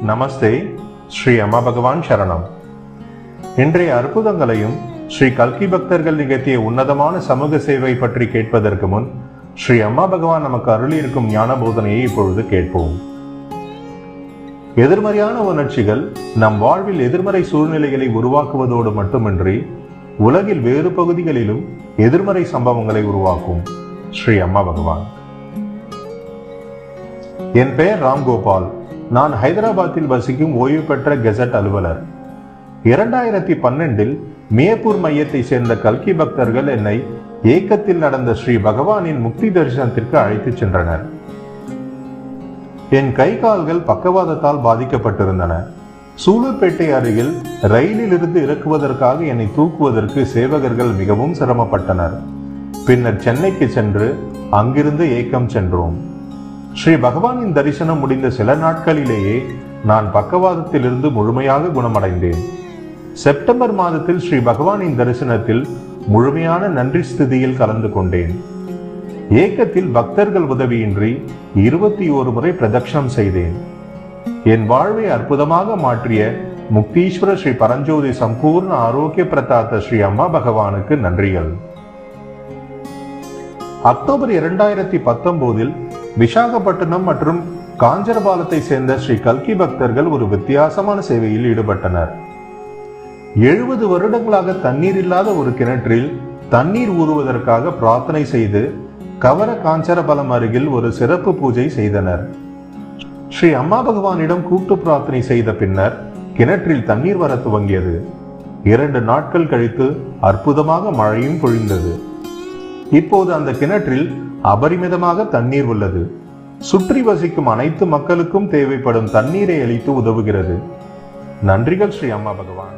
நமஸ்தே. ஸ்ரீ அம்மா பகவான் சரணம். இன்றைய அற்புதங்களையும் ஸ்ரீ கல்கி பக்தர்கள் நிகழ்த்திய உன்னதமான சமூக சேவை பற்றி கேட்பதற்கு முன் ஸ்ரீ அம்மா பகவான் நமக்கு அருளியிருக்கும் ஞான போதனையை இப்பொழுது கேட்போம். எதிர்மறையான உணர்ச்சிகள் நம் வாழ்வில் எதிர்மறை சூழ்நிலைகளை உருவாக்குவதோடு மட்டுமின்றி உலகில் வேறு பகுதிகளிலும் எதிர்மறை சம்பவங்களை உருவாக்கும். ஸ்ரீ அம்மா பகவான். என் பெயர் ராம்கோபால். நான் ஹைதராபாத்தில் வசிக்கும் ஓய்வு பெற்ற கெசட் அலுவலர். 2012 மியப்பூர் மையத்தை சேர்ந்த கல்கி பக்தர்கள் என்னை ஏக்கத்தில் நடந்த ஸ்ரீ பகவானின் முக்தி தரிசனத்திற்கு அழைத்துச் சென்றனர். என் கை கால்கள் பக்கவாதத்தால் பாதிக்கப்பட்டிருந்தன. சூலூர்பேட்டை அருகில் ரயிலில் இருந்து இறக்குவதற்காக என்னை தூக்குவதற்கு சேவகர்கள் மிகவும் சிரமப்பட்டனர். பின்னர் சென்னைக்கு சென்று அங்கிருந்து ஏக்கம் சென்றோம். ஸ்ரீ பகவானின் தரிசனம் முடிந்த சில நாட்களிலேயே நான் பக்கவாதத்திலிருந்து முழுமையாக குணமடைந்தேன். செப்டம்பர் மாதத்தில் ஸ்ரீ பகவானின் தரிசனத்தில் முழுமையான நன்றி ஸ்திதியில் கலந்து கொண்டேன். ஏக்கத்தில் பக்தர்கள் உதவியின்றி 21 முறை பிரதட்சணம் செய்தேன். என் வாழ்வை அற்புதமாக மாற்றிய முக்தீஸ்வர ஸ்ரீ பரஞ்சோதி சம்பூர்ண ஆரோக்கிய பிரதாத்த ஸ்ரீ அம்மா பகவானுக்கு நன்றிகள். அக்டோபர் 2019 விசாகப்பட்டினம் மற்றும் காஞ்சரபாலத்தை சேர்ந்த ஸ்ரீ கல்கி பக்தர்கள் ஒரு வித்தியாசமான சேவையில் ஈடுபட்டனர். 70 வருடங்களாக தண்ணீர் இல்லாத ஒரு கிணற்றில் தண்ணீர் ஊறுவதற்காக பிரார்த்தனை செய்து கவர காஞ்சரபலம் அருகில் ஒரு சிறப்பு பூஜை செய்தனர். ஸ்ரீ அம்மா பகவானிடம் கூட்டு பிரார்த்தனை செய்த பின்னர் கிணற்றில் தண்ணீர் வர துவங்கியது. 2 நாட்கள் கழித்து அற்புதமாக மழையும் பொழிந்தது. இப்போது அந்த கிணற்றில் அபரிமிதமாக தண்ணீர் உள்ளது. சுற்றி வசிக்கும் அனைத்து மக்களுக்கும் தேவைப்படும் தண்ணீரை அளித்து உதவுகிறது. நன்றிகள் ஸ்ரீ அம்மா பகவான்.